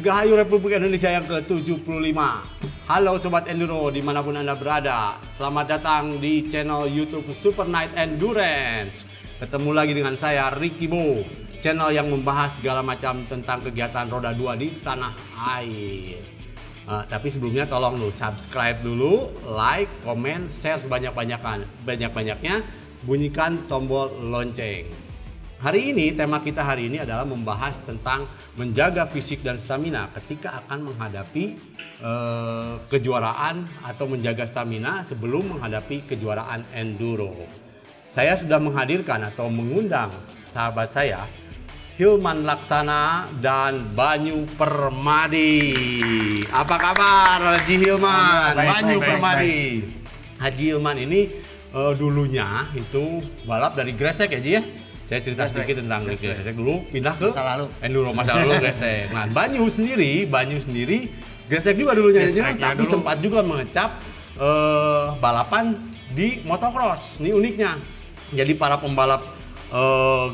Dirgahayu Republik Indonesia yang ke-75. Halo Sobat Enduro dimanapun Anda berada. Selamat datang di channel YouTube Super Night Endurance. Ketemu lagi dengan saya Ricky Bo, channel yang membahas segala macam tentang kegiatan roda 2 di tanah air. Tapi sebelumnya tolong lu subscribe dulu, like, komen, share sebanyak-banyaknya, bunyikan tombol lonceng. Hari ini, tema kita hari ini adalah membahas tentang menjaga fisik dan stamina ketika akan menghadapi kejuaraan atau menjaga stamina sebelum menghadapi kejuaraan enduro. Saya sudah menghadirkan atau mengundang sahabat saya, Hilman Laksana dan Banyu Permadi. Apa kabar Haji Hilman? Banyu Permadi. Haji Hilman ini dulunya itu balap dari Gresik ya Ji ya? Saya cerita sedikit tentang Gresik dulu, pindah ke enduro masa lalu Gresik. Nah, Banyu sendiri Gresik juga dulunya, tapi sempat juga mengecap balapan di motocross. Ini uniknya. Jadi para pembalap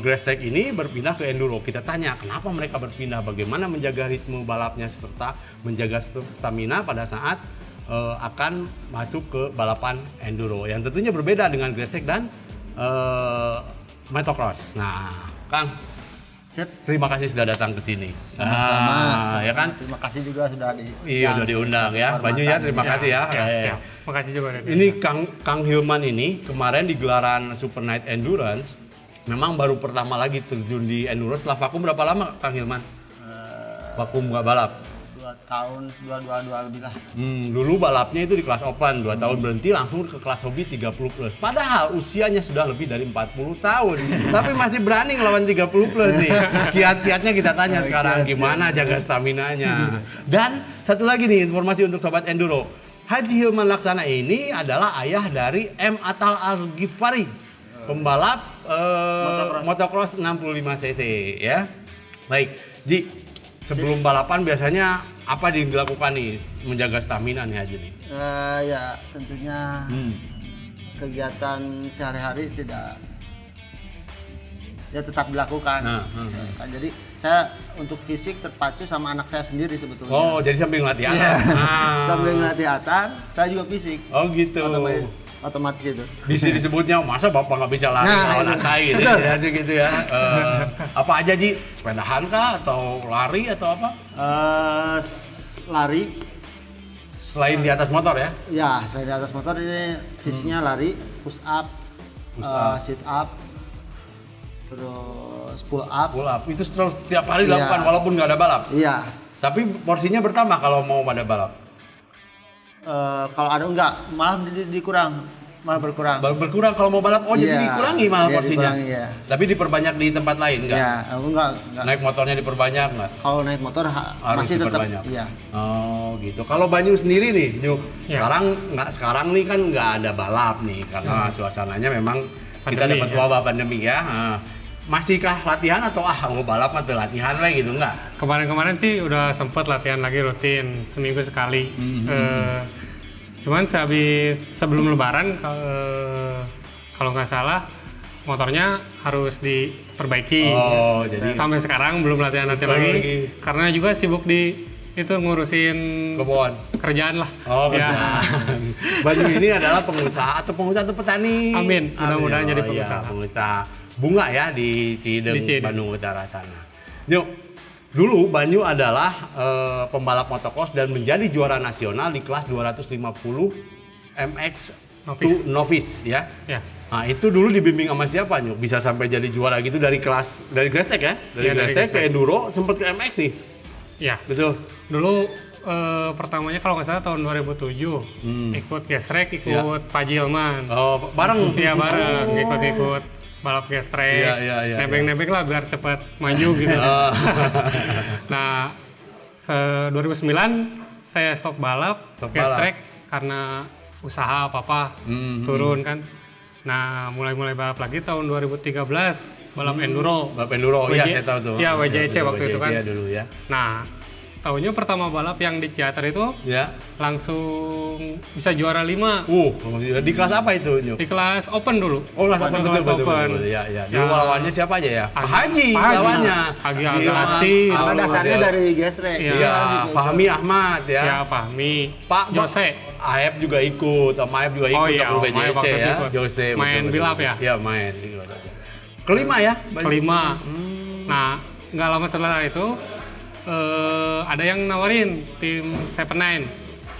Gresik ini berpindah ke enduro. Kita tanya kenapa mereka berpindah, bagaimana menjaga ritme balapnya serta menjaga stamina pada saat akan masuk ke balapan enduro. Yang tentunya berbeda dengan Gresik dan motocross. Nah, Kang, terima kasih sudah datang ke sini. Sama-sama. Ya kan? Terima kasih juga sudah sudah diundang ya. Banyu ya, terima kasih ya. Siap. Makasih juga. Ini Kang Hilman ini kemarin di gelaran Super Night Endurance memang baru pertama lagi terjun di enduro setelah vakum berapa lama Kang Hilman? Vakum nggak balap? 2 tahun, 2 lebih lah. Dulu balapnya itu di kelas open, 2 tahun berhenti langsung ke kelas hobi 30+. Padahal usianya sudah lebih dari 40 tahun. Tapi masih berani ngelawan 30+ nih. Kiat-kiatnya kita tanya sekarang gimana jaga staminanya. Dan satu lagi nih informasi untuk sobat enduro. Haji Hilman Laksana ini adalah ayah dari M. Atal Al-Ghifari, pembalap motocross 65cc ya. Baik, Ji, sebelum balapan biasanya apa yang dilakukan nih menjaga stamina nih Haji nih? Ya tentunya kegiatan sehari-hari tetap dilakukan. Jadi saya untuk fisik terpacu sama anak saya sendiri sebetulnya. Oh, jadi sambil ngelatih Sambil ngelatih saya juga fisik. Oh gitu. Otomatis itu. Bisa disebutnya masa bapak nggak bisa lari lawan anak gitu ya. Apa aja Ji? Sepedahan kah atau lari atau apa? Lari. Selain di atas motor ya? Ya, selain di atas motor ini fisiknya lari, push up, sit up, terus pull up. Itu terus tiap hari dilakukan walaupun nggak ada balap? Iya. Tapi porsinya bertambah kalau mau pada balap? Kalau ada enggak, malah berkurang. Berkurang kalau mau balap, jadi dikurangi malah porsinya. Dikurangi, ya. Tapi diperbanyak di tempat lain enggak? Iya, enggak. Naik motornya diperbanyak enggak? Kalau naik motor harus masih tetap. Iya. Oh gitu. Kalau Banyu sendiri nih, Nyuk, sekarang nih kan nggak ada balap nih karena suasananya memang kita dapat wabah pandemi ya. Masihkah latihan atau mau balap atau latihan gitu enggak? Kemarin sih udah sempet latihan lagi rutin seminggu sekali. Cuman sebelum lebaran kalau nggak salah motornya harus diperbaiki. Jadi sampai sekarang belum latihan lagi karena juga sibuk di itu ngurusin kebun kerjaan lah. Banyu ini adalah pengusaha atau petani. Amin. Mudah-mudahan jadi pengusaha. Pengusaha bunga ya di Cideng, Bandung Utara sana. Yuk, dulu Banyu adalah pembalap motocross dan menjadi juara nasional di kelas 250 MX novice ya. Nah, itu dulu dibimbing sama siapa Nyuk? Bisa sampai jadi juara gitu dari Gresik ya? Dari Gresik ke enduro sempat ke MX nih. Iya. Betul. Dulu pertamanya kalau nggak salah tahun 2007 ikut gesrek, ikut Pak Hilman. Bareng? Iya bareng, ikut balap gesrek, nebeng-nebeng lah biar cepat maju gitu. Nah, 2009 saya stop balap gesrek karena usaha apa-apa turun kan. Nah, mulai balap lagi tahun 2013 balap enduro. Balap enduro, iya saya tahu tuh. Iya, WJC waktu itu kan. Dulu ya. Nah, Taunya pertama balap yang di Ciater itu Ya. langsung bisa juara 5 Di kelas apa itu, Nyuk? di kelas open dulu. Oh, kelas open, Kelas betul. open. Ya. Ya. Dulu lawannya siapa aja ya? Pak Haji Pak Haji. lawannya. Haji Gila. Agassi. Karena dasarnya dari gestrek. Iya. Iya, Fahmi Ahmad ya. Ya, Fahmi. Pak Jose. Aep juga ikut, Om Aep juga ikut Oh iya, ke Om Aep BJC waktu itu ya. ikut. Jose. Main betul. build up ya? Iya, main. Kelima ya? Kelima. Nah, nggak lama setelah itu ada yang nawarin tim Seven Nine.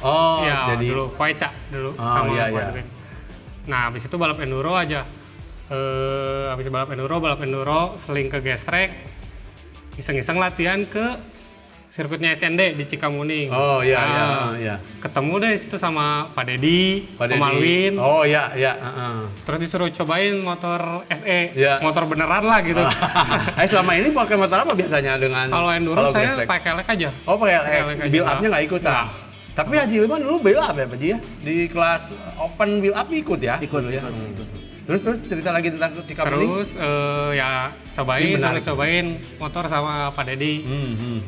Oh, Ya, jadi dulu Koeca dulu Oh, sama iya, Koeca. iya. Nah, habis itu balap enduro aja. Habis balap enduro, seling ke gestrek, iseng-iseng latihan ke sirkuitnya SND di Cikamuning. Oh iya, Nah, iya. ketemu deh situ sama Pak Dedi, Pak Dedi. Pemalwin. Oh iya. Terus disuruh cobain motor SE, Iya. motor beneran lah gitu. Selama ini pakai motor apa biasanya dengan Kalau enduro saya gestrek? pakai elek aja. Oh, pakai pakai elek aja. build up-nya nggak ikutan. Nggak. Tapi Haji Ilman dulu build up ya, Pak Ji ya? Di kelas open build up ikut ya? Ikut, dulu ya? ikut. Terus cerita lagi tentang Cikamuning. Terus ya Ini menarik. cobain motor sama Pak Dedi.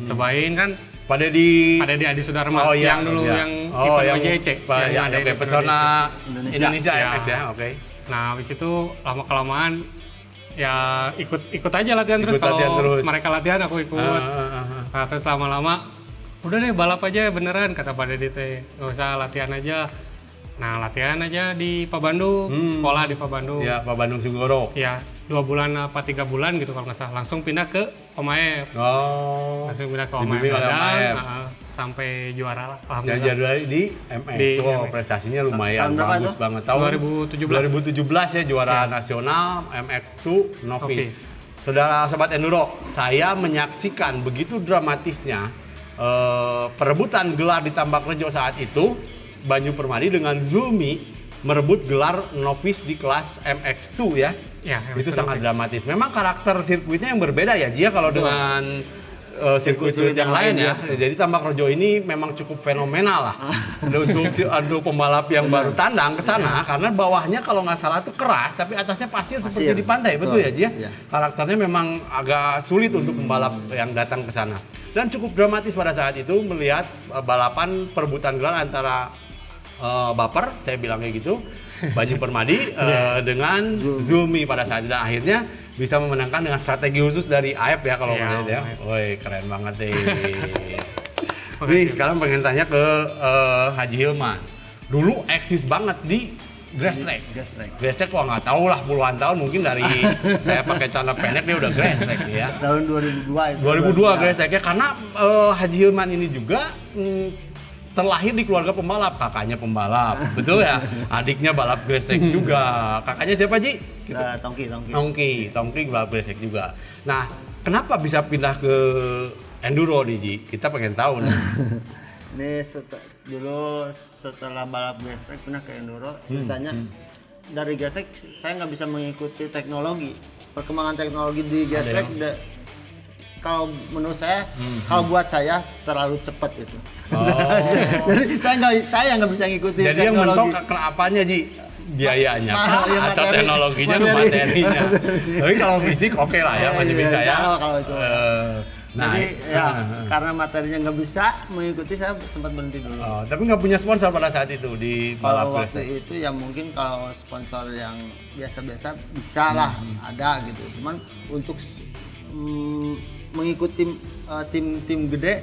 Cobain kan Pada di Pak Dedi Adi Sudarma Oh iya, yang dulu iya. yang Oh, event yang OJC yang ada oke, event Pesona OJC. Indonesia Ya. MX ya, oke. Nah, habis itu lama-kelamaan ya ikut aja latihan terus. Ikut latihan Kalau terus. mereka latihan aku ikut. Nah, terus lama-lama udah deh balap aja beneran kata Pak Dedi teh. Nggak usah latihan aja. Nah, latihan aja di Pak Bandung, sekolah di Pak Bandung. Ya, Pak Bandung Sunggoro. Ya, 2 bulan apa 3 bulan gitu kalau nggak salah. Langsung pindah ke Om Aep. Oh. Langsung pindah ke Om Aep Dibimbing oleh Om Padang, Aep. sampai juara lah. Yang Alhamdulillah. jadwal di MX. Di Oh, MX. prestasinya lumayan Tahun berapa bagus itu? banget. Tahun 2017. 2017 ya, juara nasional MX2 Novice. Novice. Saudara Sobat Enduro, saya menyaksikan begitu dramatisnya perebutan gelar di Tambak Rejo saat itu. Banyu Permadi dengan Zulmi merebut gelar novice di kelas MX2 ya. Ya, Itu MX2 sangat novice. dramatis. Memang karakter sirkuitnya yang berbeda ya, Jia, kalau dengan sirkuit-sirkuit yang lain ya. Jadi Tambak Rejo ini memang cukup fenomenal lah untuk pembalap yang baru tandang ke sana, karena bawahnya kalau nggak salah itu keras, tapi atasnya pasir seperti Pasir. di pantai, betul ya Jia? Iya. Karakternya memang agak sulit untuk pembalap yang datang ke sana. Dan cukup dramatis pada saat itu melihat balapan perebutan gelar antara Baper, saya bilang kayak gitu, Banyu Permadi dengan Zulmi pada saat itu, dan akhirnya bisa memenangkan dengan strategi khusus dari Aep ya kalau Ya, menurut ya. Aep. Woi, keren banget deh. Nih sekarang pengen tanya ke Haji Hilman. Dulu eksis banget di grass track. Grass track wah nggak tahu lah, puluhan tahun mungkin dari saya pakai celana pendek dia udah grass track nih ya. Tahun 2002 itu. 2002 grass track ya, karena Haji Hilman ini juga terlahir di keluarga pembalap, kakaknya pembalap, betul ya? Adiknya balap grass track juga. Kakaknya siapa, Ji? Tongki balap grass track juga. Nah, kenapa bisa pindah ke enduro nih, Ji? Kita pengen tahu nih. Ini dulu setelah balap gestrek pindah ke enduro, ceritanya dari gestrek saya nggak bisa mengikuti teknologi, perkembangan teknologi di gestrek. Kalau menurut saya, kalau buat saya terlalu cepat itu. Jadi saya nggak bisa ngikutin Jadi yang teknologi. mentok kenapanya, Ji? Biayanya Mahal, kah? ya, Atau materi. teknologinya atau Materi. materinya? Tapi kalau fisik oke lah ya, masih Iya, bisa ya. insya Allah kalau itu. Nah, Jadi ya karena materinya nggak bisa mengikuti, saya sempat berhenti dulu. oh, tapi nggak punya sponsor pada saat itu di balap Kalau grass waktu track. itu ya mungkin kalau sponsor yang biasa-biasa bisa lah ada gitu. Cuman untuk mengikuti tim gede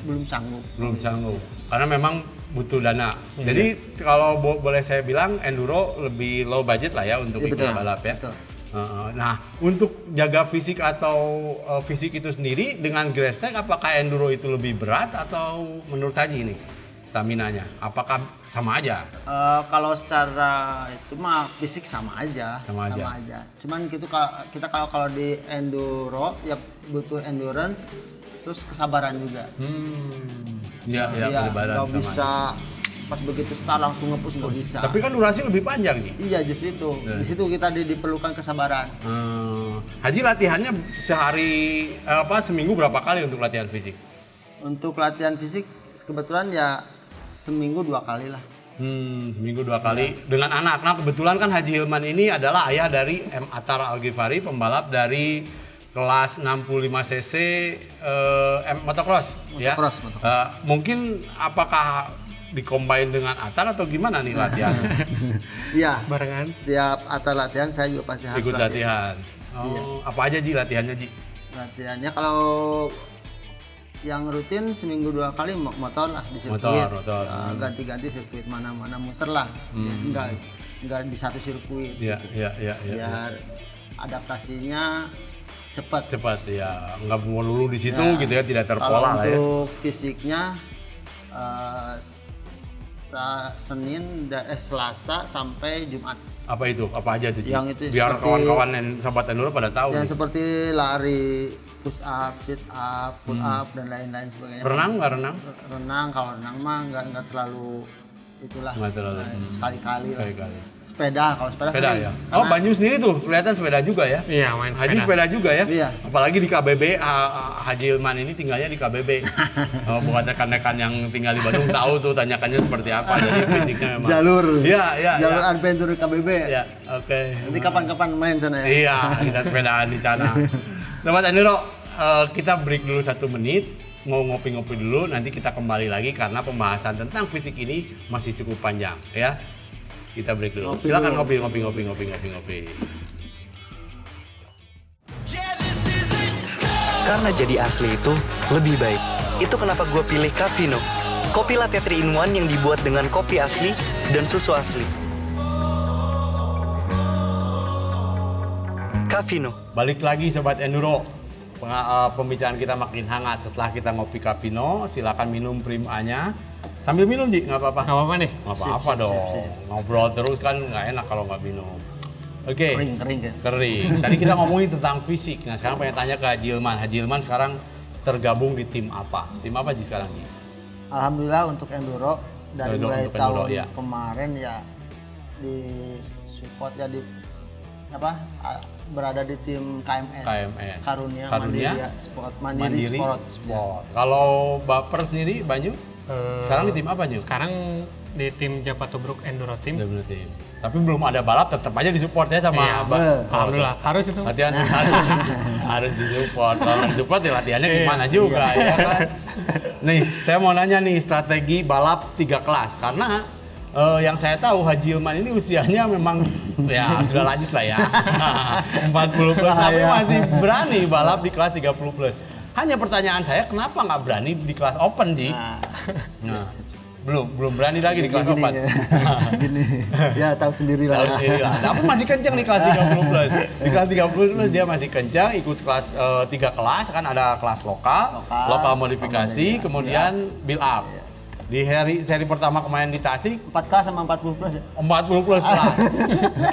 belum sanggup. Belum sanggup karena memang butuh dana. Jadi kalau boleh saya bilang enduro lebih low budget lah ya untuk Ya, ikut balap ya. betul. Nah, untuk jaga fisik atau fisik itu sendiri dengan grass track, apakah enduro itu lebih berat atau menurut Haji ini staminanya? Apakah sama aja? Kalau secara itu mah fisik sama aja. Sama aja. Cuman gitu kita kalau di enduro ya butuh endurance, terus kesabaran juga. Ya, Nggak bisa pas begitu start langsung nge-push, nggak bisa. Tapi kan durasi lebih panjang nih. Iya justru itu. Di situ kita diperlukan kesabaran. Haji latihannya seminggu berapa kali untuk latihan fisik? Untuk latihan fisik kebetulan ya seminggu 2 kali lah. Seminggu 2 kali dengan anak. Nah kebetulan kan Haji Hilman ini adalah ayah dari M. Atar Al-Ghifari, pembalap dari kelas 65 cc motocross, ya. Motocross. Mungkin apakah dikombin dengan Atar atau gimana nih latihan? Iya. Barengan. Setiap Atar latihan saya juga pasti harus Ikut latihan. Oh, apa aja Ji latihannya Ji? Latihannya kalau yang rutin seminggu 2 kali motor lah di sirkuit. Motor. Ganti-ganti sirkuit mana-mana muter lah. Enggak di satu sirkuit. Iya. Biar adaptasinya cepat ya, nggak melulu di situ gitu ya, tidak terpola kalau lah ya. untuk fisiknya Selasa sampai Jumat. Apa itu? Apa aja tuh? Yang itu biar seperti- kawan-kawan dan sahabat Enduro pada tahu. Yang nih. seperti lari, push up, sit up, pull up dan lain-lain sebagainya. Renang nggak renang? Renang, kalau renang mah nggak terlalu itulah. Nggak terlalu. Sekali-kali lah. Sekali-kali. Sepeda, kalau sepeda Sepeda sering. ya. Karena- Oh, Banyu sendiri tuh kelihatan sepeda juga ya. Iya, main Haji sepeda. sepeda juga ya. Iya. Apalagi di KBB, Haji Ilman ini tinggalnya di KBB. Buat rekan-rekan yang tinggal di Bandung tahu tuh tanyakannya seperti apa. Jadi fisiknya memang. Jalur. Iya. Jalur adventure KBB. Iya, oke. Nanti kapan-kapan main sana ya. Iya, kita sepedaan di sana. Sobat Enduro, kita break dulu 1 menit. Mau ngopi-ngopi dulu, nanti kita kembali lagi karena pembahasan tentang fisik ini masih cukup panjang ya. Kita break dulu. Ngopi Silakan dulu. ngopi. Karena jadi asli itu lebih baik. Itu kenapa gue pilih Cafino. Kopi latte 3-in-1 yang dibuat dengan kopi asli dan susu asli. Cafino. Balik lagi Sobat Enduro. Pembicaraan kita makin hangat setelah kita ngopi Cafino. Silakan minum Prim A-nya. Sambil minum Ji, nggak apa-apa. Nggak apa-apa nih. Nggak apa-apa dong. Ngobrol terus kan nggak enak kalau nggak minum. Oke. Kering kan. Kering. Tadi kita ngomongin tentang fisik. Nah sekarang pengen tanya ke Haji Ilman. Haji Ilman sekarang tergabung di tim apa? Tim apa Ji sekarang Ji? Alhamdulillah untuk enduro dari Enduro, mulai untuk tahun enduro, ya. kemarin ya di support ya berada di tim KMS. Karunia Mandiri Sport. Mandiri Sport. Kalau Baper sendiri Banyu? Sekarang di tim apa Nyu? Sekarang di tim Japa Tubruk Enduro Team. Double team. Tapi belum ada balap, tetap aja disupport ya sama Iya, alhamdulillah. Harus itu. latihan harus disupport. Kalau disupport ya latihannya gimana juga ya kan. Nih, saya mau nanya nih strategi balap 3 kelas karena yang saya tahu Haji Ilman ini usianya memang ya sudah lanjut lah ya. 40 plus tapi masih berani balap di kelas 30 plus. Hanya pertanyaan saya kenapa nggak berani di kelas open Ji? Nah, belum berani lagi di kelas open. Gini, ya tahu sendiri lah. Tahu sendiri lah. Tapi masih kencang di kelas 30 plus. Di kelas 30 plus dia masih kencang, ikut kelas 3 kelas kan ada kelas lokal modifikasi, kemudian build up. Di seri pertama kemarin di Tasik 4 kelas sama 40 plus ya? 40 plus kelas.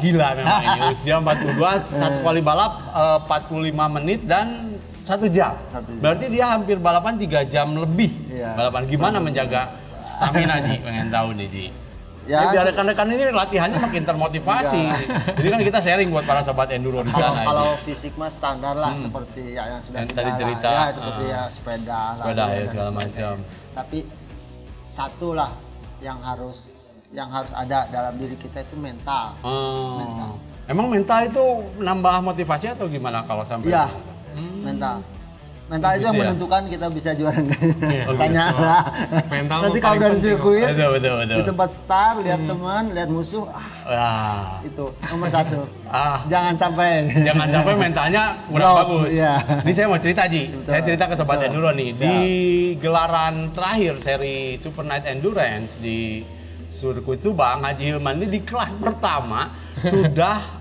Gila memang ini usia 42, satu kali balap 45 menit dan 1 jam. 1 jam. Berarti dia hampir balapan 3 jam lebih. Iya. Balapan gimana menjaga stamina Ji? Pengen tahu nih Ji. Ya, Biar rekan-rekan ini latihannya makin termotivasi. Jadi kan kita sharing buat para sobat enduro di sana. kalau fisik mah standar lah seperti yang sudah Yang tadi kita cerita, lah. Ya seperti ya sepeda sepeda lari, ya dan segala sebagainya. macam. Tapi satu lah yang harus ada dalam diri kita itu mental. Mental. Emang mental itu nambah motivasi atau gimana kalau sampai? Iya, mental. Mental itu yang Gitu ya? menentukan kita bisa juara enggak. Iya, Tanya betul. lah. Mental Nanti paling kalau dari penting. sirkuit, Betul. di tempat start, lihat teman, lihat musuh, Wah. itu nomor 1. Ah. Jangan sampai. Jangan sampai mentalnya kurang Drop, bagus. iya. Ini saya mau cerita Ji. Betul. Saya cerita ke sobat Betul. enduro nih. Siap. Di gelaran terakhir seri Super Night Endurance di sirkuit Subang, Haji Hilman ini di kelas pertama sudah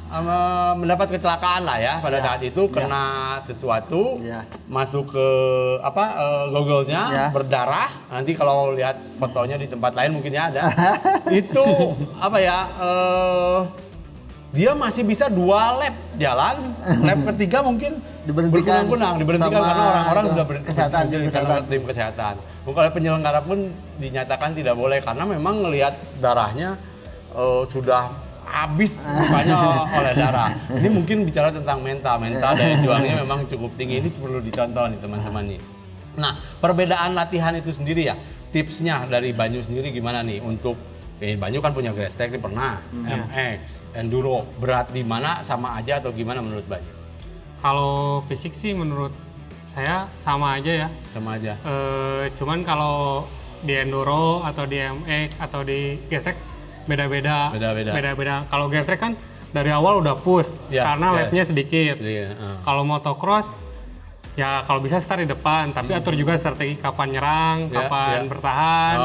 mendapat kecelakaan lah ya pada saat itu kena sesuatu masuk ke gogolnya berdarah. Nanti kalau lihat fotonya di tempat lain mungkin ya ada. Itu dia masih bisa 2 lap jalan, lap ketiga mungkin Diberhentikan diberhentikan sama karena orang-orang sudah kesehatan, tim kesehatan. Oleh penyelenggara pun dinyatakan tidak boleh karena memang ngelihat darahnya sudah habis rupanya oleh darah. Ini mungkin bicara tentang mental daya juangnya memang cukup tinggi. Ini perlu dicontoh nih teman-teman nih. Nah, perbedaan latihan itu sendiri ya, tipsnya dari Banyu sendiri gimana nih untuk Banyu kan punya grass track nih pernah, MX, enduro, berat di mana sama aja atau gimana menurut Banyu? Kalau fisik sih menurut saya sama aja ya. Sama aja. Cuman kalau di enduro atau di MX atau di gestrek beda-beda. Kalau gestrek kan dari awal udah push karena lapnya sedikit. Kalau motocross ya kalau bisa start di depan, tapi atur juga strategi kapan nyerang, kapan bertahan,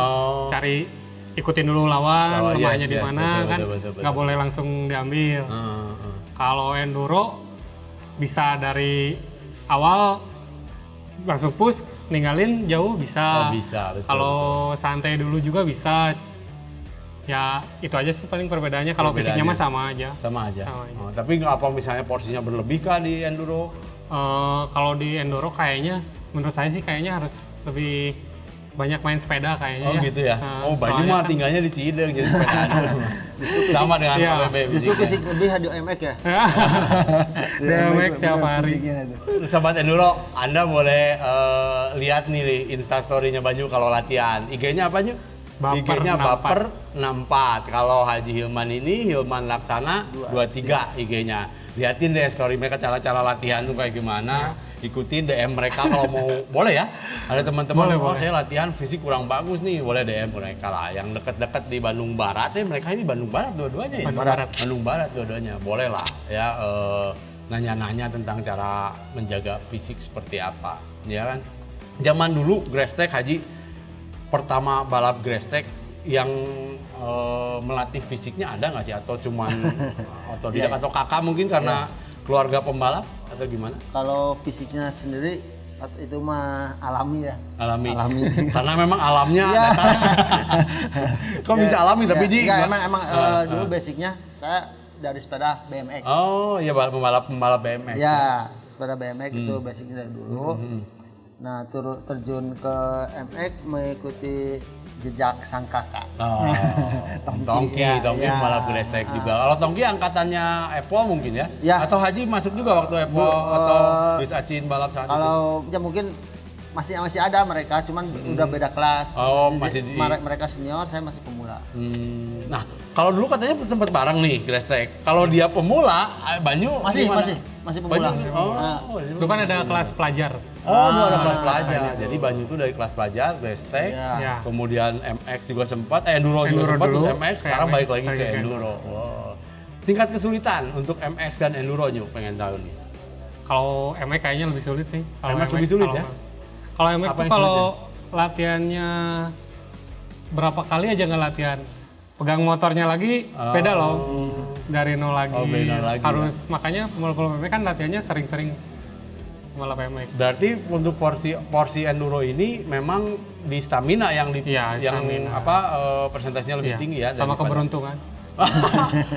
cari ikutin dulu lawan, lemahnya di mana kan, nggak boleh langsung diambil. Kalau enduro bisa dari awal langsung push, ninggalin jauh bisa. Kalau santai dulu juga bisa. Ya itu aja sih paling perbedaannya. Kalau fisiknya mah sama aja. Sama aja. Tapi apa misalnya porsinya berlebih kah di enduro? Kalau di enduro kayaknya, menurut saya sih kayaknya harus lebih banyak main sepeda kayaknya. Gitu ya. Banyu mah tinggalnya di Cideng jadi sepeda. Sama dengan KBB. Justru fisik lebih di MX ya. Di MX tiap hari. Sobat enduro, Anda boleh lihat nih Instastory-nya Banyu kalau latihan. IG-nya apa Nyu? IG-nya Baper 64. Kalau Haji Hilman ini Hilman Laksana 23 IG-nya. Lihatin deh story mereka cara-cara latihan tuh kayak gimana. Ikutin DM mereka kalau mau, boleh ya. Ada teman-teman, saya latihan fisik kurang bagus nih, boleh DM mereka lah. Yang deket-deket di Bandung Barat mereka ini Bandung Barat dua-duanya ya. Bandung Barat dua-duanya, boleh lah ya. Nanya-nanya tentang cara menjaga fisik seperti apa, ya kan. Zaman dulu Grestek Haji pertama balap Grestek yang melatih fisiknya ada nggak sih, atau cuman otodidak atau kakak mungkin karena keluarga pembalap atau gimana? Kalau fisiknya sendiri itu mah alami ya. Alami. Karena memang alamnya. Kok bisa alami tapi Ji? Emang dulu basicnya saya dari sepeda BMX. Oh iya, pembalap BMX. Ya, sepeda BMX itu basicnya dari dulu. Nah, terjun ke MX mengikuti jejak sang kakak. Tongki pembalap Grestek juga. Kalau Tongki angkatannya Epo mungkin ya? Atau Haji masuk juga waktu Epo atau Gus Acin balap saat itu? Kalau ya mungkin masih ada mereka, cuman udah beda kelas. Mereka senior, saya masih pemula. Nah, kalau dulu katanya sempat bareng nih Grestek. Kalau dia pemula, Banyu masih pemula. Itu kan ada kelas pelajar. Dulu ada kelas pelajar. Jadi Banyu itu dari kelas pelajar, Grestek, kemudian MX juga sempat, Enduro juga sempat, terus MX, sekarang balik lagi ke Enduro. Tingkat kesulitan untuk MX dan Enduro Nyu, pengen tahu nih. Kalau MX kayaknya lebih sulit sih. MX lebih sulit ya? Kalau MX tuh kalau latihannya berapa kali aja nggak latihan, pegang motornya lagi beda loh, dari nol lagi. Harus makanya pembalap MX kan latihannya sering-sering pembalap MX. Berarti untuk porsi enduro ini memang di stamina yang persentasenya lebih tinggi ya. Sama keberuntungan.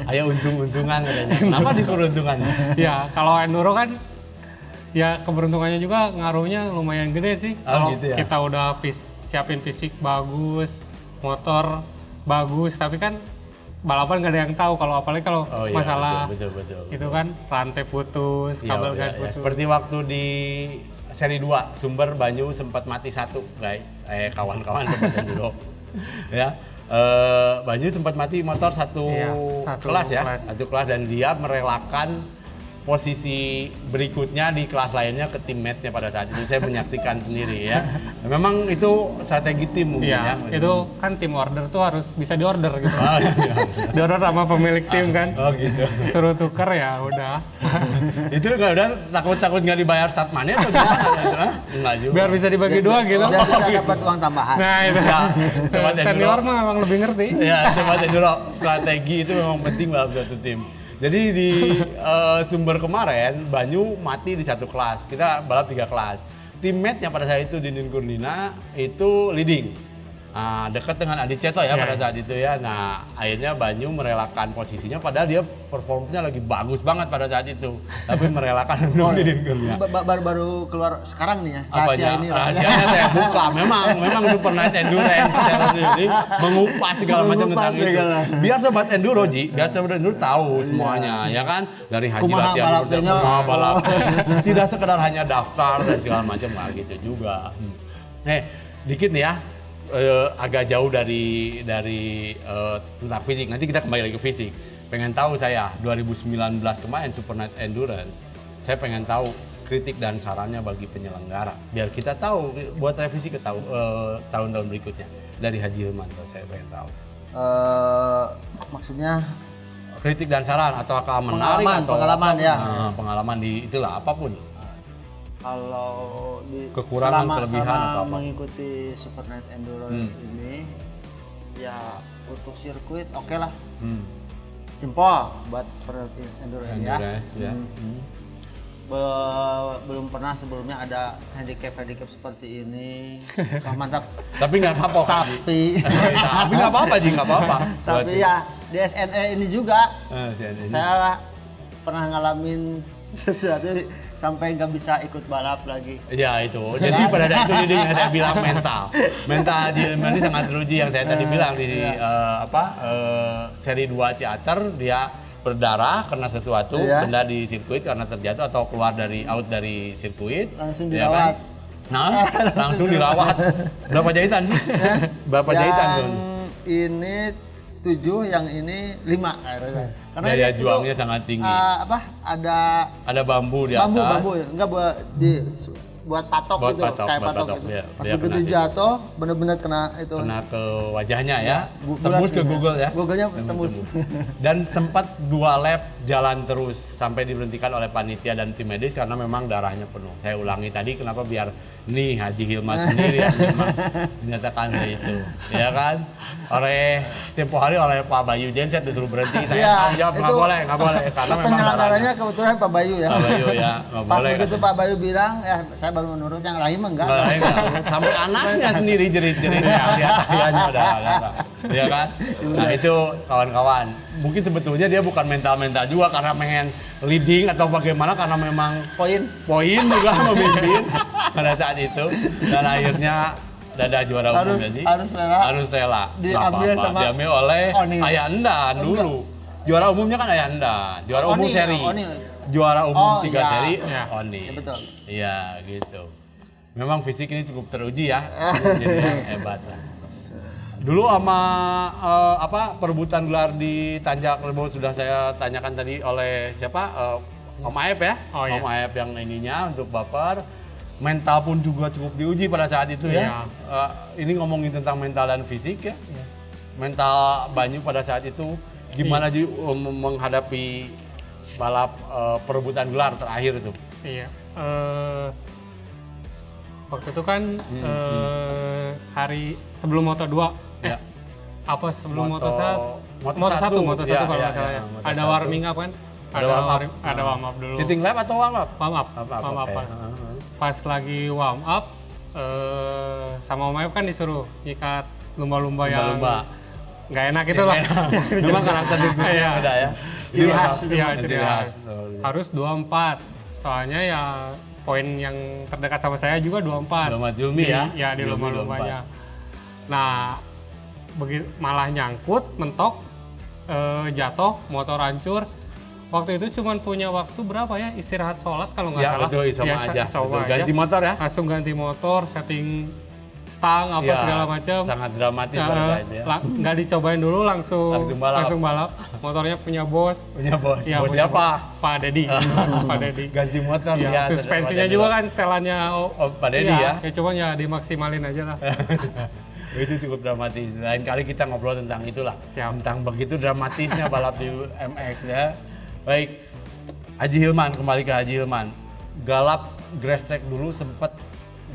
Ayo untung-untungan katanya. Kenapa di keberuntungan? Ya kalau enduro kan ya keberuntungannya juga ngaruhnya lumayan gede sih. Kalau gitu ya? Kita udah siapin fisik bagus, motor bagus, tapi kan balapan gak ada yang tahu kalau apalagi kalau masalah betul. Itu kan rantai putus, kabel gas putus. Seperti waktu di seri 2 Sumber Banyu sempat mati satu guys, kawan-kawan sempat enduro ya. Banyu sempat mati motor satu kelas dan dia merelakan posisi berikutnya di kelas lainnya ke teammate-nya pada saat itu. Saya menyaksikan sendiri ya. Memang itu strategi tim mungkin ya. Itu kan tim order tuh harus bisa diorder gitu. Diorder sama pemilik tim kan. Gitu. Suruh tuker ya udah. Itu nggak udah takut nggak dibayar start money atau gimana? Enggak juga. Biar bisa dibagi dua gitu. Biar bisa dapat uang tambahan. Nah itu. Senior mah emang lebih ngerti. Ya, coba dulu strategi itu memang penting dalam satu tim. Jadi di Sumber kemarin, Banyu mati di satu kelas. Kita balap 3 kelas. Teammate-nya pada saat itu Dindin Kurnina itu leading. Dekat dengan Adi Ceto ya pada saat itu ya. Nah, akhirnya Banyu merelakan posisinya padahal dia performanya lagi bagus banget pada saat itu. Tapi merelakan untuk Dindin Kurnina. Baru keluar sekarang nih ya. Rahasianya saya buka. Memang Super Night Endurance ini mengupas segala macam tentang itu. Biar sobat enduro biar sobat enduro tahu semuanya ya kan. Dari Haji latihan balap. Tidak sekedar hanya daftar dan segala macam gitu juga. Dikit nih ya. Agak jauh dari tentang fisik. Nanti kita kembali lagi ke fisik. Pengen tahu saya 2019 kemarin Super Night Endurance saya pengen tahu kritik dan sarannya bagi penyelenggara biar kita tahu buat revisi ke tahun-tahun berikutnya dari Haji Hilman. Saya pengen tahu Maksudnya kritik dan saran atau menarik atau pengalaman ya. Pengalaman di itulah apapun. Kalau di Kekurangan, kelebihan atau selama apa? mengikuti Super Night Enduro ini ya untuk sirkuit oke lah. Jempol buat Super Night Enduro ini ya. Ya. Belum pernah sebelumnya ada handicap seperti ini. Wah, mantap. Tapi nggak apa-apa. Tapi Tapi nggak apa-apa Ji, nggak apa-apa. tapi ya di SNE ini juga Saya saya pernah ngalamin sesuatu sampai nggak bisa ikut balap lagi. ya itu. Jadi pada saat itu jadi yang saya bilang mental Haji Hilman ini sangat teruji yang saya tadi bilang di seri 2 Ciater dia berdarah karena sesuatu benda di sirkuit karena terjatuh atau keluar dari sirkuit Langsung ya dirawat. kan? Nah, langsung dirawat. Berapa jahitan sih? Berapa jahitan tuh? Yang ini 7, yang ini 5. Karena Daya itu, juangnya sangat tinggi. Ada bambu di atas. bambu enggak buat patok Buat gitu, patok, kayak buat patok patok, gitu. iya. Pas Dia begitu kena jatuh bener-bener kena itu. Kena ke wajahnya ya. Bulat Tembus ke gitu. Google ya. Google-nya tembus. Dan sempat 2 lap jalan terus sampai diberhentikan oleh panitia dan tim medis karena memang darahnya penuh. Saya ulangi tadi kenapa biar nih Haji Hilman sendiri yang memang menyatakan itu, ya kan? Oleh tempo hari oleh Pak Bayu Genset disuruh berhenti. Saya jawab nggak boleh karena memang penyelenggaranya kebetulan Pak Bayu ya. Pak Bayu ya, nggak Pas boleh. begitu Pak Bayu bilang, ya saya baru menurut, yang lain mah enggak. Sampai anaknya sendiri jerit-jerit ya, lihat ayahnya udah ya kan? Nah itu kawan-kawan, mungkin sebetulnya dia bukan mental juga karena pengen leading atau bagaimana karena memang poin juga memimpin pada saat itu dan akhirnya dadah juara umum jadi harus rela diambil oleh Ayah Endan dulu. Juara umumnya kan Ayah Endan, juara umum seri. Juara umum 3 seri Oni. Ya, betul. Iya, gitu. Memang fisik ini cukup teruji ya. Jadi hebat lah. Dulu sama perebutan gelar di Tanjak Lebo sudah saya tanyakan tadi oleh siapa? Om Aep ya. Om Aep yang ininya untuk baper. Mental pun juga cukup diuji pada saat itu ya. Ini ngomongin tentang mental dan fisik ya. Mental Banyu pada saat itu gimana menghadapi balap perebutan gelar terakhir itu? Iya. Waktu itu kan hari sebelum Moto2. Sebelum Moto1? Moto1 kalau nggak salah ya. Ada warming up kan? Ada warm up dulu. Sitting lap atau warm up? Warm up. Pas lagi warm up sama Om Aep kan disuruh nyikat lumba-lumba yang nggak enak gitu lah. Memang karakter dia beda ya. Ciri khas. Iya, ciri khas. Harus 24. Soalnya ya poin yang terdekat sama saya juga 24. Lomba Julmi ya? Iya, di lomba-lombanya. Nah, malah nyangkut, mentok, jatuh, motor hancur. Waktu itu cuma punya waktu berapa ya? Istirahat sholat kalau nggak salah. Betul, sama aja. Ganti motor ya? Langsung ganti motor, setting stang segala macam. Sangat dramatis pada saat itu ya. Nggak dicobain dulu langsung balap. Motornya punya bos. Ya, bos siapa? Pak Dedi. Pak Dedi. Ganti motor ya. Suspensinya juga kan setelannya Pak Dedi ya. Cuma ya dimaksimalin aja lah. Itu cukup dramatis. Lain kali kita ngobrol tentang itulah. Tentang begitu dramatisnya balap di MX ya. Baik, Haji Hilman, kembali ke Haji Hilman. Galap grass track dulu sempat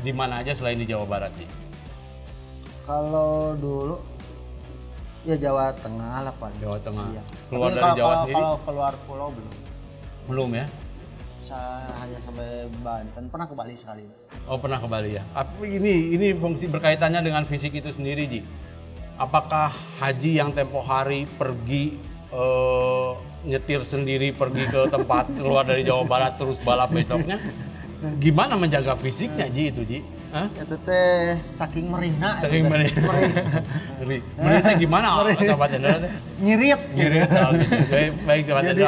di mana aja selain di Jawa Barat sih? Kalau dulu ya Jawa Tengah lah Pak. Jawa Tengah. Iya. Keluar dari Jawa sendiri? Kalau keluar pulau belum. Belum ya? Saya hanya sampai Banten, pernah ke Bali sekali. Oh pernah ke Bali ya. Ini fungsi berkaitannya dengan fisik itu sendiri Ji. Apakah Haji yang tempo hari pergi nyetir sendiri pergi ke tempat keluar dari Jawa Barat terus balap besoknya, gimana menjaga fisiknya Ji itu Ji? Hah? Itu teh saking merihna. Saking merihnya gimana? Nyirit. Baik coba jadi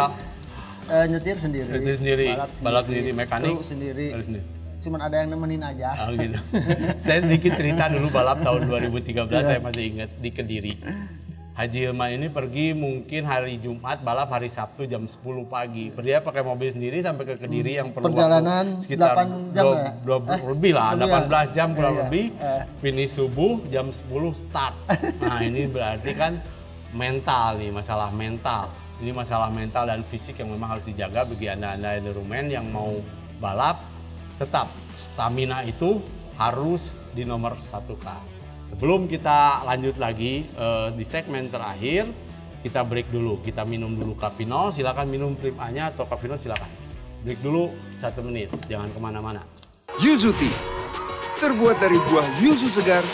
nyetir sendiri. Balap sendiri, mekanik sendiri. Cuman ada yang nemenin aja. Oh gitu. Saya sedikit cerita dulu balap tahun 2013 saya masih ingat di Kediri. Haji Hilman ini pergi mungkin hari Jumat, balap hari Sabtu jam 10 pagi. Dia pakai mobil sendiri sampai ke Kediri yang perlu perjalanan waktu sekitar 8 jam ya? 20 lebih lah, 18 jam kurang Iya. lebih. Finish subuh jam 10 start. Nah ini berarti kan mental nih, masalah mental. Ini masalah mental dan fisik yang memang harus dijaga bagi Anda-Anda enduroman yang mau balap. Tetap stamina itu harus di nomor 1K. Sebelum kita lanjut lagi di segmen terakhir, kita break dulu. Kita minum dulu Cafino, silakan minum Prim A-nya atau Cafino silakan. Break dulu 1 menit, jangan kemana-mana. Yuzu Tea terbuat dari buah yuzu segar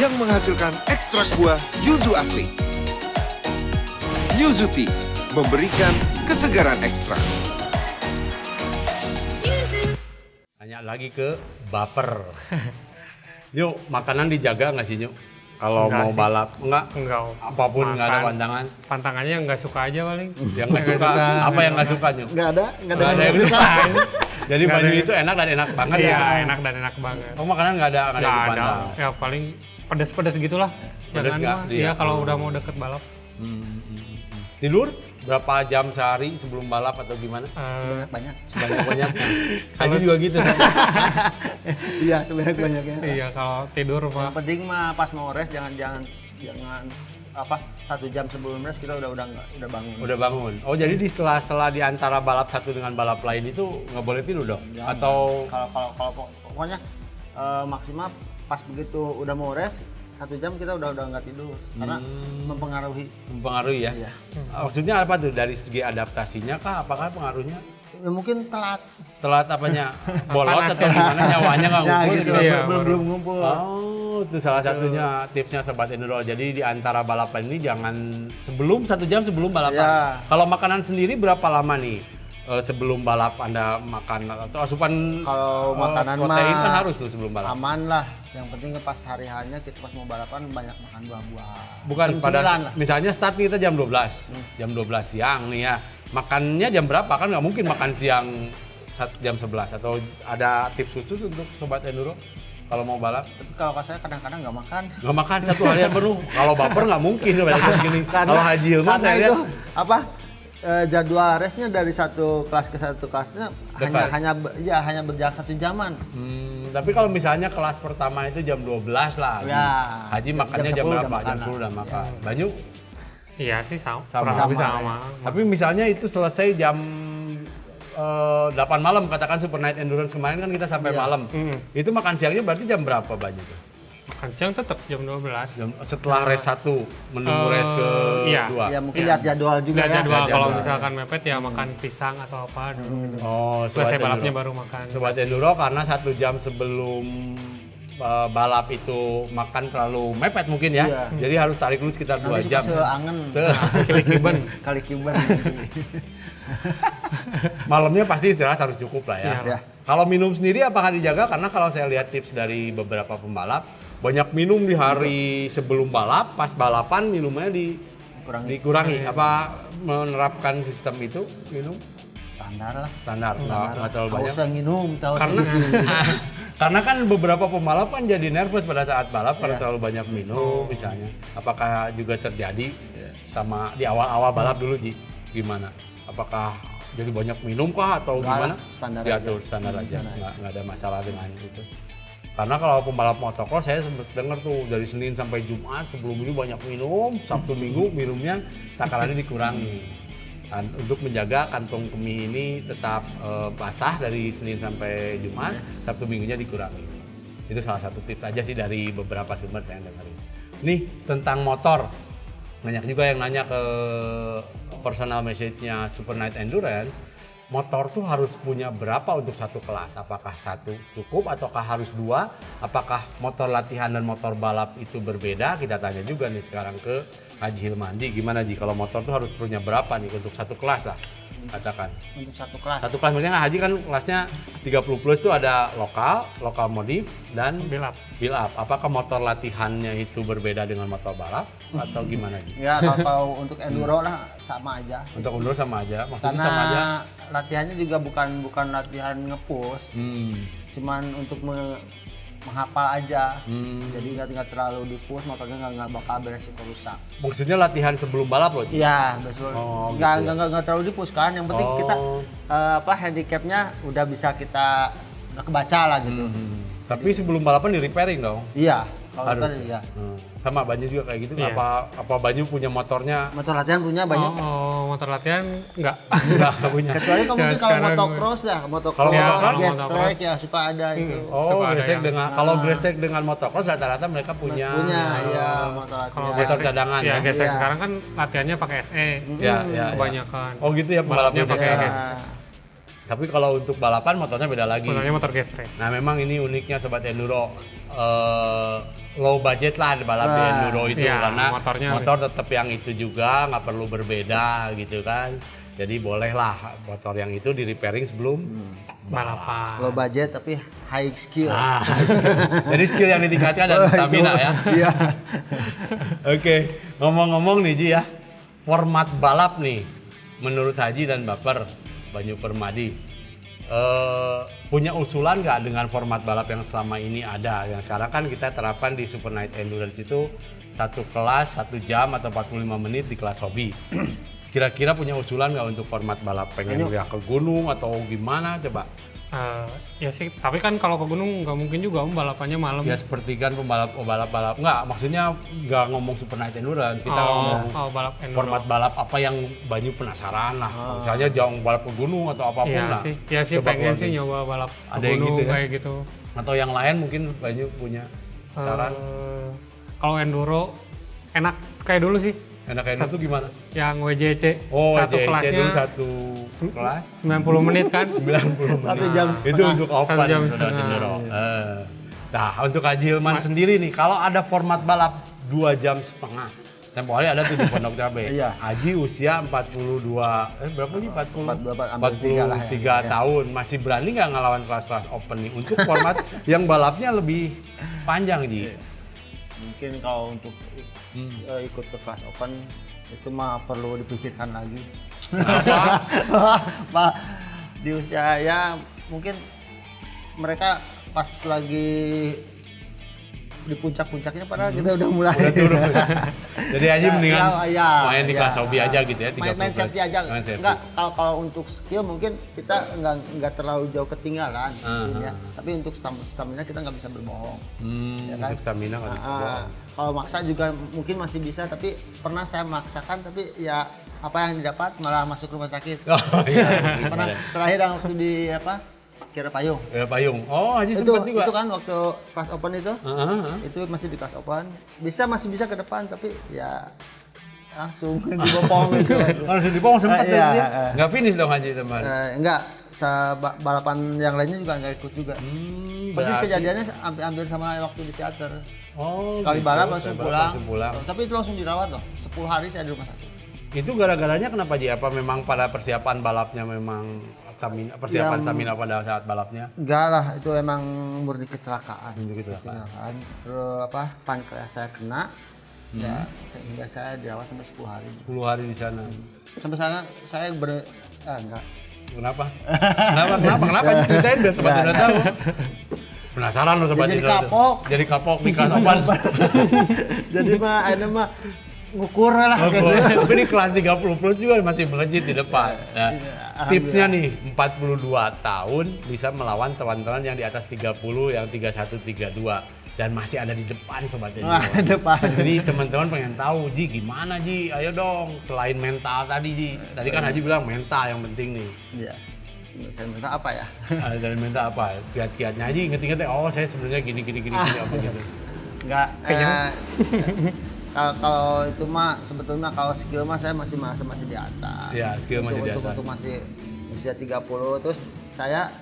yang menghasilkan ekstrak buah yuzu asli. Yuzu Tea memberikan kesegaran ekstra. Tanya lagi ke baper. Yuk, makanan dijaga nggak sih, Yuk? Kalau Enggak mau sih. balap, enggak? Enggak. Apapun nggak ada Makan. pandangan. Pantangannya yang nggak suka aja paling. Yang nggak suka, apa yang nggak suka, Yuk? Nggak ada Nggak ada yang suka. Jadi Nggak baju ada. itu enak dan enak banget Iya, ya? enak dan enak banget. Oh, makanan nggak ada yang Nggak ada. dipandang. Ya paling pedes-pedes gitulah. Pedes Jangan nggak? mah. Iya. Iya kalau udah mau deket balap. Tidur berapa jam sehari sebelum balap atau gimana? banyak. Banyak-banyak. Haji juga gitu. Iya, sebenarnya banyaknya. Iya kalau tidur mah. Yang penting mah pas mau race jangan apa 1 jam sebelum race kita udah bangun. Udah bangun. Oh jadi di sela-sela di antara balap satu dengan balap lain itu nggak boleh tidur dong? Atau Kalau pokoknya maksimal pas begitu udah mau race 1 jam kita udah nggak tidur karena mempengaruhi ya? Iya. Maksudnya apa tuh dari segi adaptasinya kah? Apakah pengaruhnya? ya mungkin telat. Telat apanya? Bolot Panas atau ya. gimana nyawanya nggak Ya ngumpul? gitu, gitu? Iya, belum ngumpul. Oh, itu salah satunya tipsnya Sobat Enduro. Jadi di antara balapan ini jangan sebelum 1 jam sebelum balapan. Ya. Kalau makanan sendiri berapa lama nih sebelum balap Anda makan atau asupan Kalau makanan protein mah kan harus tuh sebelum balap. aman lah. Yang penting pas hari hanya kita pas mau balapan banyak makan buah-buahan. Bukan pada Cemilan lah. misalnya start kita jam 12. Jam 12 siang nih ya. Makannya jam berapa? Kan nggak mungkin makan siang jam 11 atau ada tips khusus untuk Sobat Enduro kalau mau balap? Tapi kalau saya kadang-kadang nggak makan. Nggak makan 1 harian penuh. Kalau baper nggak mungkin seperti gini. Kalau Haji Hilman karena saya itu lihat apa jadwal race-nya dari satu kelas ke satu kelasnya Dekat. hanya berjarak 1 jaman. Tapi kalau misalnya kelas pertama itu jam 12 lah. Ya. Haji makannya Jam jam 10 udah berapa? makan Jam lah. 10 udah makan. Banyu? Iya sih sama. Sama. Kurang lebih Sama, sama. Tapi misalnya itu selesai jam 8 malam, katakan Super Night Endurance kemarin kan kita sampai malam. Itu makan siangnya berarti jam berapa Banyu tuh? Makan siang tetap jam 12. Setelah race 1 menunggu race ke iya. 2. Ya mungkin lihat jadwal juga Lihat ya. jadwal Lihat kalau jadwal. misalkan mepet ya makan pisang atau apa dulu. Oh, Selesai Sobat balapnya Enduro. baru makan. Sobat Enduro karena 1 jam sebelum balap itu makan terlalu mepet mungkin ya. Iya. Jadi harus tarik dulu sekitar 2 Nanti jam. suka seangen. Kelikiban. Kali kiban. Malamnya pasti istirahat harus cukup lah ya. Iya. Ya. Kalau minum sendiri apakah dijaga? Karena kalau saya lihat tips dari beberapa pembalap, banyak minum di hari sebelum balap, pas balapan minumnya dikurangi. Apa menerapkan sistem itu minum Standar lah. standar, nggak terlalu banyak. Harus yang minum tahu Karena sendiri. karena kan beberapa pembalap kan jadi nervous pada saat balap karena Iya. terlalu banyak minum misalnya. Apakah juga terjadi sama di awal-awal balap dulu Ji? Gimana? Apakah jadi banyak minum kah atau Enggak gimana? lah, standar Diatur aja. standar aja, Standar aja. nggak ada masalah dengan itu. Karena kalau pembalap motocross saya sempat dengar tuh dari Senin sampai Jumat sebelum itu banyak minum, Sabtu Minggu minumnya takarannya dikurangi. Dan untuk menjaga kantong kemih ini tetap basah dari Senin sampai Jumat, Sabtu Minggunya dikurangi. Itu salah satu tips aja sih dari beberapa sumber saya dengerin. Nih tentang motor, banyak juga yang nanya ke personal message-nya Super Night Endurance, motor tuh harus punya berapa untuk satu kelas? Apakah 1 cukup ataukah harus 2? Apakah motor latihan dan motor balap itu berbeda? Kita tanya juga nih sekarang ke Haji Hilman. Ji, gimana Ji kalau motor tuh harus punya berapa nih untuk satu kelas lah? Katakan. Untuk satu kelas. Satu kelas maksudnya Haji kan kelasnya 30 plus tuh ada lokal modif dan Build up. build up. Apakah motor latihannya itu berbeda dengan motor balap atau gimana Ji? Ya kalau untuk enduro lah sama aja. Untuk undur sama aja, maksudnya Karena sama aja. latihannya juga bukan latihan nge-push, cuman untuk menghafal aja. Jadi nggak terlalu di-push, motornya nggak bakal beresiko rusak. Maksudnya latihan sebelum balap loh? Iya, betul. Oh, Nggak terlalu di-push kan. Yang penting kita handicapnya udah bisa kita udah kebaca lah gitu. Tapi sebelum balapan di repairing dong? Iya, kalau Harus. repair iya. Sama Banyu juga kayak gitu? Iya. Apa Banyu punya motornya? Motor latihan punya banyak. Oh, motor latihan enggak. Enggak punya. Kecuali kamu Ya, mungkin kalau sekarang motocross ya, Kalau motocross, motocross, gas motocross. track ya suka ada itu. Oh, Suka ada grass track yang- dengan kalau grass track dengan motocross rata-rata mereka punya. Punya ya motor Kalau latihan. motor cadangan ya, ya? gesek Iya. sekarang kan latihannya pakai SE. Ya, ya. Kebanyakan. Oh gitu ya Balapnya pembalapnya pakai ya. gas. Tapi kalau untuk balapan motornya beda lagi. Motornya motor gestrek. Nah memang ini uniknya Sobat Enduro. Low budget lah balap di Wah. Enduro itu Iya, karena motornya motor tetap yang itu juga, nggak perlu berbeda gitu kan. Jadi bolehlah motor yang itu di repairing sebelum Balapan. Low budget tapi high skill. Nah, jadi skill yang ditingkatkan dan stamina ya. Iya. Oke, ngomong-ngomong nih Ji ya, format balap nih menurut Haji dan Baper Banyu Permadi punya usulan nggak dengan format balap yang selama ini ada? Yang sekarang kan kita terapkan di Super Night Endurance itu satu kelas 1 jam atau 45 menit di kelas hobi. Kira-kira punya usulan nggak untuk format balap? Pengen ya ke gunung atau gimana coba? Ya sih, tapi kan kalau ke gunung nggak mungkin juga balapannya malam. Ya seperti kan pembalap-balap, nggak maksudnya nggak ngomong Super Night Endurance, kita ngomong balap enduro. format balap apa yang Banyu penasaran lah. Misalnya jangan balap ke gunung atau apapun Iya lah. sih, ya sih Coba pengen keluar sih nih. nyoba balap ke Ada yang gunung gitu ya? kayak gitu. Atau yang lain mungkin Banyu punya saran. Kalau enduro enak kayak dulu sih. Enak-enak itu gimana? Yang WJC Oh, satu JC kelasnya dulu satu kelas 90 menit kan. 90 menit. 1 jam Itu setengah. untuk open 1 jam Sobat setengah. Enduro. Nah, untuk Haji Hilman sendiri nih, kalau ada format balap 2 jam setengah, tempo hari ada tuh di Pondok Cabe. Iya. Haji usia 42, berapa sih? 43 43 tahun. Masih berani nggak ngelawan kelas-kelas open nih? Untuk format yang balapnya lebih panjang, Ji. Mungkin kalau untuk ikut ke kelas open itu mah perlu dipikirkan lagi. Pak, di usia ya mungkin mereka pas lagi di puncak-puncaknya padahal kita udah mulai. Udah turun. Jadi Haji mendingan ya, main di ya. kelas hobi aja gitu ya. 30 Main safety aja. Main safety. Enggak, kalau untuk skill mungkin kita enggak terlalu jauh ketinggalan ya. Tapi untuk stamina kita nggak bisa berbohong. Ya kan? Untuk stamina nggak bisa bohong. Kalau maksa juga mungkin masih bisa, tapi pernah saya maksakan tapi ya apa yang didapat malah masuk rumah sakit. Oh, iya. Pernah terakhir yang waktu di Kira Payung. Ya, payung. Oh, Haji Itu sempat juga. kan waktu kelas open itu. Itu masih di kelas open. Masih bisa ke depan tapi ya langsung dibopong gitu. Langsung dipong sempat Iya, tadi. Nggak finish dong Haji teman. Enggak, balapan yang lainnya juga nggak ikut juga. Persis berarti- kejadiannya hampir sama waktu di teater. Oh, Sekali gitu. balap langsung Sekali pulang. langsung pulang. Tapi itu langsung dirawat loh. 10 hari saya di rumah sakit. Itu gara-garanya kenapa Ji? Apa memang pada persiapan balapnya memang persiapan stamina pada saat balapnya? Enggak lah, itu emang murni kecelakaan. Murni kecelakaan. Terus pankreas saya kena. Ya, sehingga saya dirawat sampai 10 hari. 10 hari di sana. Sampai saya enggak. Kenapa? Kenapa Ji? Ceritain biar sobat udah tahu. Penasaran loh sobat Jadi Indro. kapok. Jadi kapok di kelas open. Jadi mah akhirnya mah ngukur lah Oh, gitu. tapi di kelas 30 plus juga masih melejit di depan. Nah, tipsnya nih 42 tahun bisa melawan teman-teman yang di atas 30, yang 31, 32 dan masih ada di depan sobat Indro. Wah, depan. Jadi teman-teman pengen tahu, Ji gimana Ji? Ayo dong, selain mental tadi Ji. Tadi kan Haji bilang mental yang penting nih. Iya. Saya minta apa ya? Dari mental apa? Kiat-kiatnya Haji inget-inget oh saya sebenarnya gini apa gitu. Enggak. Kalau itu mah sebetulnya kalau skill mah saya masih merasa masih di atas. Iya, skill masih di atas. Untuk masih usia 30 terus saya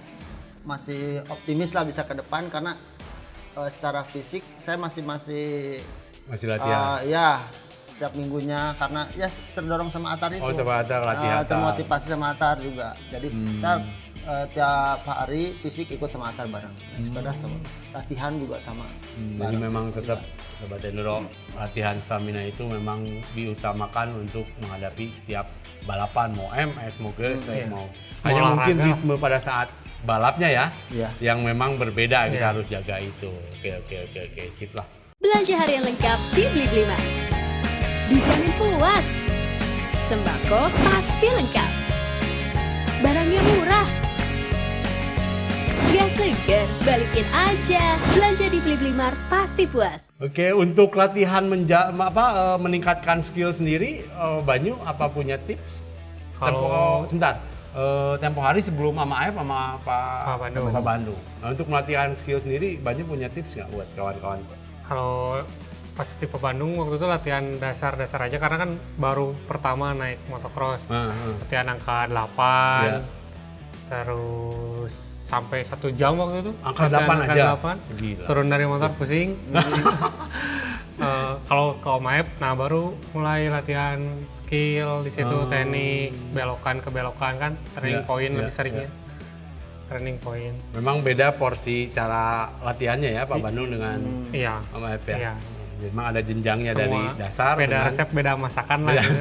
masih optimis lah bisa ke depan karena secara fisik saya masih latihan. ya setiap minggunya karena ya terdorong sama Atar itu. Oh, coba Atar latihan. Termotivasi sama Atar juga. Jadi saya tiap hari fisik ikut sama Atar bareng. Sepeda sama latihan juga sama. Jadi memang tetap Sobat Enduro, latihan stamina itu memang diutamakan untuk menghadapi setiap balapan, mau MS, mau GSX, mau hanya olahraga. mungkin ritme pada saat balapnya ya, Iya. yang memang berbeda, kita Iya. harus jaga itu. Oke, sip lah. Belanja harian lengkap di Blibli Mart. Dijamin puas. Sembako pasti lengkap. Barangnya murah. Gak segan, balikin aja. Belanja di Blibli Mart pasti puas. Oke, untuk latihan meningkatkan skill sendiri, Banyu apa punya tips? Sebentar. Tempo hari sebelum sama AF sama Pak Bandung. Nah, untuk melatihan skill sendiri, Banyu punya tips nggak buat kawan-kawan? Kalau pas tipe Bandung waktu itu latihan dasar-dasar aja karena kan baru pertama naik motocross. Latihan angka 8, Ya. terus sampai 1 jam waktu itu. Angka Latihan 8 aja? 8, Gila. turun dari motor pusing. Kalau ke Omaep, nah baru mulai latihan skill di situ, teknik, belokan ke belokan kan, turning point lebih seringnya. Turning point. Memang beda porsi cara latihannya ya Pak Bandung dengan Iya. sama AF ya? Iya. Memang ada jenjangnya Semua dari dasar. beda dengan- resep, beda masakan lah gitu.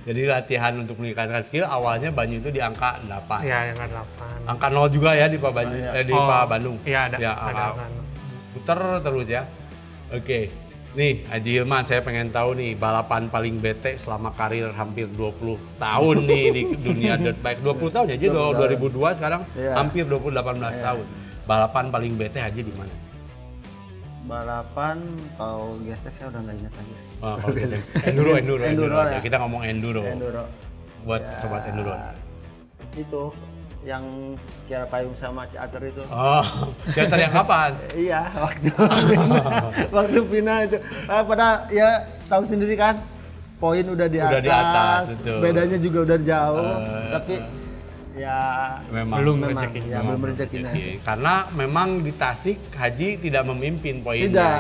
Jadi latihan untuk meningkatkan skill awalnya Banyu itu di angka 8. Iya, yang 8. Angka 0 juga ya di Pak Banyu, di Pak Bandung. Iya ada. Ya, ada angka kan. puter terus ya. Oke. Nih, Haji Hilman, saya pengen tahu nih balapan paling bete selama karir hampir 20 tahun nih di dunia dirt bike. 20 tahun ya, jadi 2002 sekarang Iya. hampir 18 tahun. Balapan paling bete Haji di mana? Balapan kalau gesek saya udah nggak ingat lagi. Oh, kalau gitu. enduro Enduro aja. ya. Kita ngomong enduro. Buat Ya, sobat enduro. Itu yang kira payung sama Ciater itu. Oh, teater yang kapan? Iya, waktu final itu. Pada ya tahu sendiri kan, poin udah di Udah atas, di atas, betul. bedanya juga udah jauh, tapi ya Memang. Belum memang rezekinya. ya belum rezekinya. Karena memang di Tasik Haji tidak memimpin poinnya. Tidak.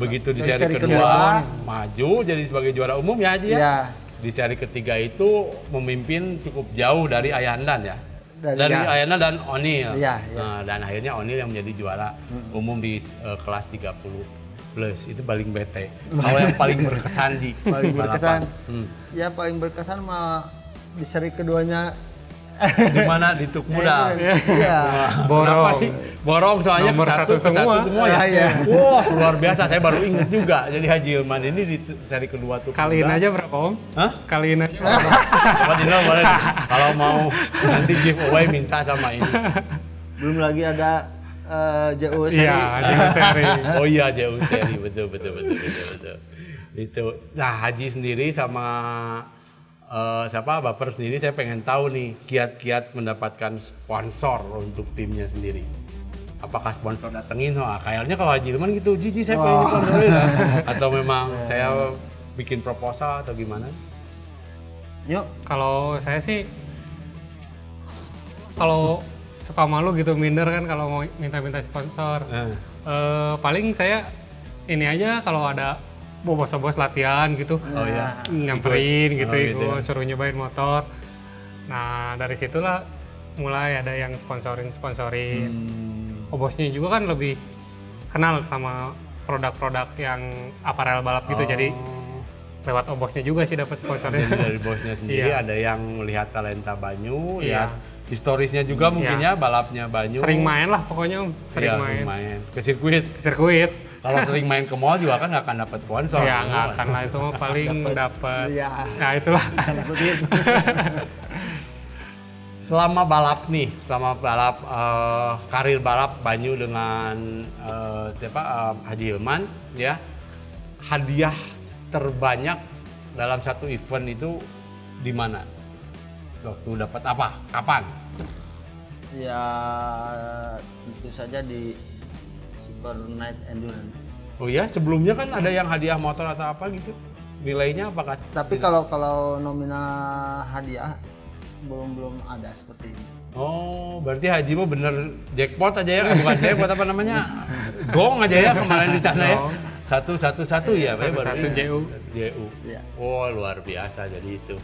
Begitu di Dari seri seri kedua kedua, maju jadi sebagai juara umum ya Haji ya. Iya. Di seri ketiga itu memimpin cukup jauh dari Ayandan ya. Dari ya. Ayandan dan O'Neil. Iya, iya. Nah, dan akhirnya O'Neil yang menjadi juara umum di kelas 30 plus. Itu paling bete. Kalau yang paling berkesan Ji. Paling berkesan. Hmm. Ya paling berkesan mah di seri keduanya. Di mana di Tukmuda. Iya. Borong. Kenapa sih? Borong soalnya Nomor satu satu semua. ya. Iya. Wah, luar biasa. Saya baru ingat juga. Jadi Haji Hilman ini di seri kedua tuh. Kaliin aja berapa Om? Hah? Kaliin aja berapa? Coba Dino boleh. Kalau mau nanti giveaway minta sama ini. Belum lagi ada JU seri. Iya, di seri. Oh iya, jauh seri. Betul. Itu. Nah, Haji sendiri sama Baper sendiri saya pengen tahu nih kiat-kiat mendapatkan sponsor untuk timnya sendiri. Apakah sponsor datengin? Wah, kayaknya kalau Haji Hilman gitu, Jiji saya pengen disponsorin lah. Atau memang saya bikin proposal atau gimana? Yuk, Kalau saya sih, kalau suka malu gitu minder kan kalau mau minta-minta sponsor. Paling saya ini aja kalau ada bos-bos latihan gitu, Oh iya. nyamperin gitu, Oh, gitu ikut, ya. suruh nyobain motor. Nah dari situlah mulai ada yang sponsorin. Bosnya juga kan lebih kenal sama produk-produk yang aparel balap gitu, jadi lewat bosnya juga sih dapat sponsornya. Jadi dari bosnya sendiri Iya. ada yang melihat talenta Banyu, Iya. lihat historisnya juga mungkin ya Iya. balapnya Banyu. Sering main lah pokoknya, sering Iya, main ke sirkuit. sirkuit. Kalau sering main ke mall juga kan nggak akan dapat sponsor. Ya nggak akan lah, itu mah paling dapat. Iya. Nah itulah. Selama balap nih, karir balap Banyu dengan Haji Hilman ya, hadiah terbanyak dalam satu event itu di mana? Waktu dapat apa? Kapan? ya tentu saja di Super Night Endurance. Oh ya, sebelumnya kan ada yang hadiah motor atau apa gitu? Nilainya apakah? Tapi kalau nominal hadiah belum ada seperti ini. Oh, berarti Haji mah bener jackpot aja ya, bukan jackpot apa namanya? Gong aja ya kemarin di sana ya. Satu ya, Pak, Satu JU. JU. Iya. Oh, luar biasa jadi itu.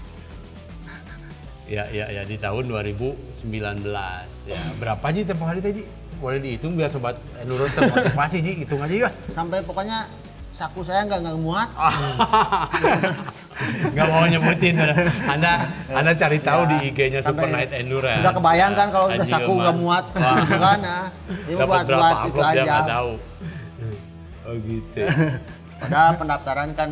Ya, di tahun 2019. Ya, berapa Ji tempoh hari tadi? Boleh dihitung biar sobat enduro termotivasi Ji, hitung aja ya. Sampai pokoknya saku saya nggak muat. Nggak mau nyebutin. Anda cari tahu di IG-nya Super Night Endurance. Udah kebayang kan kalau udah Haji saku Hilman. nggak muat gimana? Ini Dapat buat berapa itu upload dia aja. nggak tahu. Oh gitu. Padahal pendaftaran kan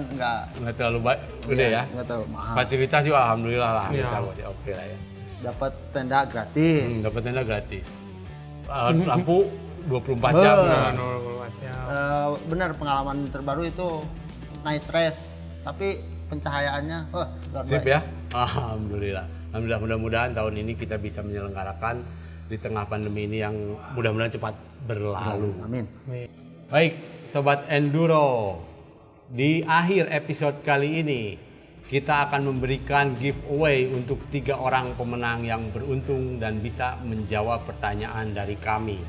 Nggak terlalu baik. Udah ya. nggak terlalu mahal. Fasilitas juga alhamdulillah lah. Iya. Oke lah ya. Dapat tenda gratis. Dapat tenda gratis. Lampu 24 jam. Nah, Nah. Benar pengalaman terbaru itu night race, tapi pencahayaannya luar Sip biasa. ya. Alhamdulillah. Alhamdulillah, mudah-mudahan tahun ini kita bisa menyelenggarakan di tengah pandemi ini yang mudah-mudahan cepat berlalu. Amin. Baik, Sobat Enduro. Di akhir episode kali ini kita akan memberikan giveaway untuk 3 orang pemenang yang beruntung dan bisa menjawab pertanyaan dari kami.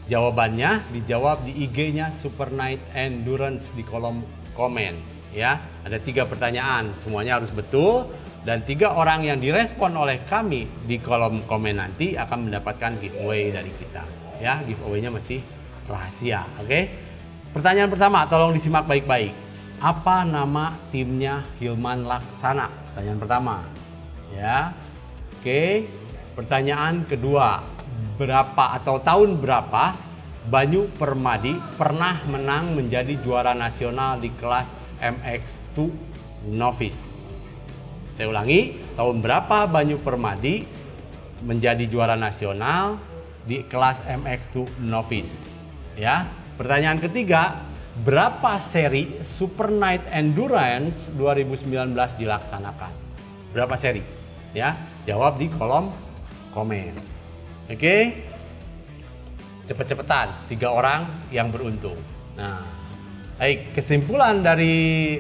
Jawabannya dijawab di IG-nya Super Night Endurance di kolom komen ya. Ada 3 pertanyaan, semuanya harus betul dan 3 orang yang direspon oleh kami di kolom komen nanti akan mendapatkan giveaway dari kita. Ya, giveaway-nya masih rahasia, oke? Pertanyaan pertama, tolong disimak baik-baik. Apa nama timnya Hilman Laksana? Pertanyaan pertama. Ya. Oke. Pertanyaan kedua, berapa atau tahun berapa Banyu Permadi pernah menang menjadi juara nasional di kelas MX2 Novice? Saya ulangi, tahun berapa Banyu Permadi menjadi juara nasional di kelas MX2 Novice? Ya. Pertanyaan ketiga, berapa seri Super Night Endurance 2019 dilaksanakan? Berapa seri? Ya, jawab di kolom komen. Oke? Cepet-cepetan, 3 orang yang beruntung. Nah, baik, kesimpulan dari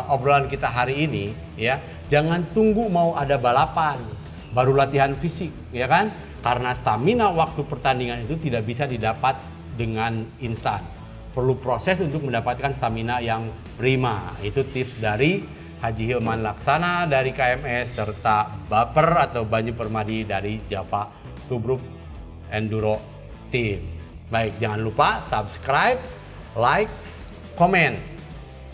obrolan kita hari ini ya, jangan tunggu mau ada balapan baru latihan fisik, ya kan? Karena stamina waktu pertandingan itu tidak bisa didapat dengan instan. Perlu proses untuk mendapatkan stamina yang prima. Itu tips dari Haji Hilman Laksana dari KMS serta Baper atau Banyu Permadi dari Java Tubruk Enduro Team. Baik, jangan lupa subscribe, like, komen.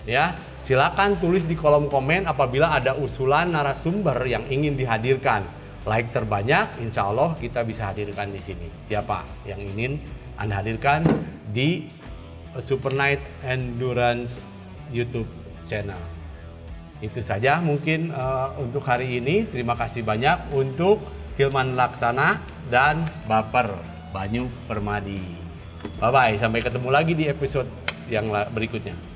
Ya, silakan tulis di kolom komen apabila ada usulan narasumber yang ingin dihadirkan. Like terbanyak, insya Allah kita bisa hadirkan di sini. Siapa yang ingin Anda hadirkan di Super Night Endurance YouTube channel. Itu saja mungkin untuk hari ini. Terima kasih banyak untuk Hilman Laksana dan Baper Banyu Permadi. Bye bye, sampai ketemu lagi di episode yang berikutnya.